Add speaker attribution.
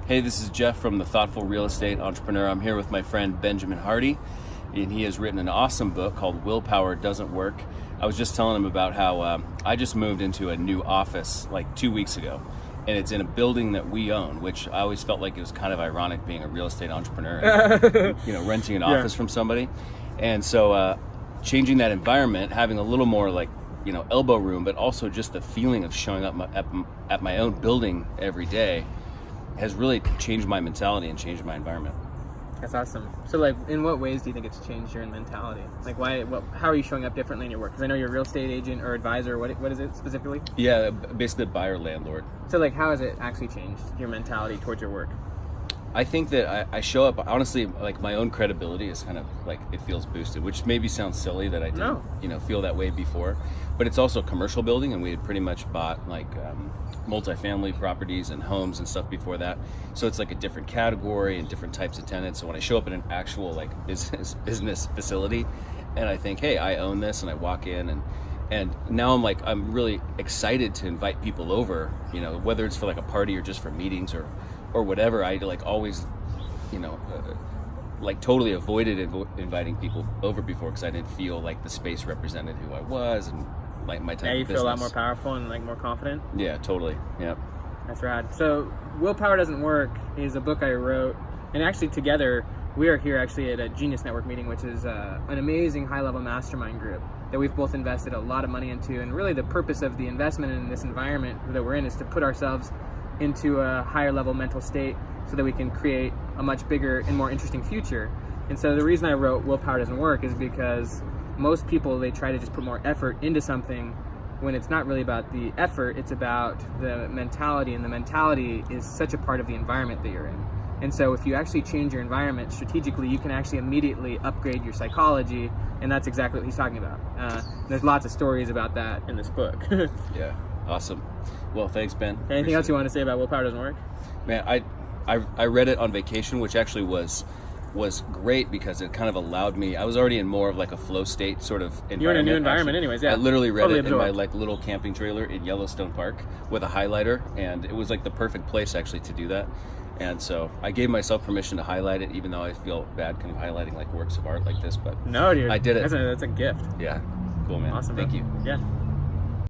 Speaker 1: Hey, this is Jeff from The Thoughtful Real Estate Entrepreneur. I'm here with my friend Benjamin Hardy, and he has written an awesome book called Willpower Doesn't Work. I was just telling him about how I just moved into a new office like 2 weeks ago, and it's in a building that we own, which I always felt like it was kind of ironic being a real estate entrepreneur and, renting an office from somebody. And so changing that environment, having a little more like, elbow room, but also just the feeling of showing up at my own building every day has really changed my mentality and changed my environment.
Speaker 2: That's awesome. So, in what ways do you think it's changed your mentality? How are you showing up differently in your work? Because I know you're a real estate agent or advisor. What is it specifically?
Speaker 1: Yeah, basically buyer landlord.
Speaker 2: So, how has it actually changed your mentality towards your work?
Speaker 1: I think that I show up, honestly, like my own credibility is kind of like, it feels boosted, which maybe sounds silly that I didn't, feel that way before. But it's also a commercial building, and we had pretty much bought multifamily properties and homes and stuff before that. So it's like a different category and different types of tenants. So when I show up in an actual business facility and I think, hey, I own this, and I walk in and now I'm really excited to invite people over, whether it's for like a party or just for meetings or whatever. I always, totally avoided inviting people over before because I didn't feel like the space represented who I was and my type of business.
Speaker 2: Now you feel a lot more powerful and more confident?
Speaker 1: Yeah, totally. Yep.
Speaker 2: That's rad. So Willpower Doesn't Work is a book I wrote, and actually together we are here actually at a Genius Network meeting, which is an amazing high-level mastermind group that we've both invested a lot of money into. And really the purpose of the investment in this environment that we're in is to put ourselves into a higher level mental state so that we can create a much bigger and more interesting future. And so the reason I wrote Willpower Doesn't Work is because most people, they try to just put more effort into something when it's not really about the effort, it's about the mentality, and the mentality is such a part of the environment that you're in. And so if you actually change your environment strategically, you can actually immediately upgrade your psychology, and that's exactly what he's talking about. There's lots of stories about that in this book.
Speaker 1: Yeah, awesome. Well, thanks, Ben.
Speaker 2: Anything else you want to say about Willpower Doesn't Work?
Speaker 1: Man, I read it on vacation, which actually was great because it kind of allowed me. I was already in more of like a flow state sort of environment.
Speaker 2: You're in a new environment anyways, yeah.
Speaker 1: I literally read
Speaker 2: totally
Speaker 1: it
Speaker 2: absorbed.
Speaker 1: in my little camping trailer in Yellowstone Park with a highlighter, and it was like the perfect place actually to do that. And so I gave myself permission to highlight it, even though I feel bad kind of highlighting like works of art like this, but
Speaker 2: no, dude,
Speaker 1: I did it.
Speaker 2: That's a gift.
Speaker 1: Yeah, cool, man.
Speaker 2: Awesome,
Speaker 1: Thank
Speaker 2: bro.
Speaker 1: you.
Speaker 2: Yeah.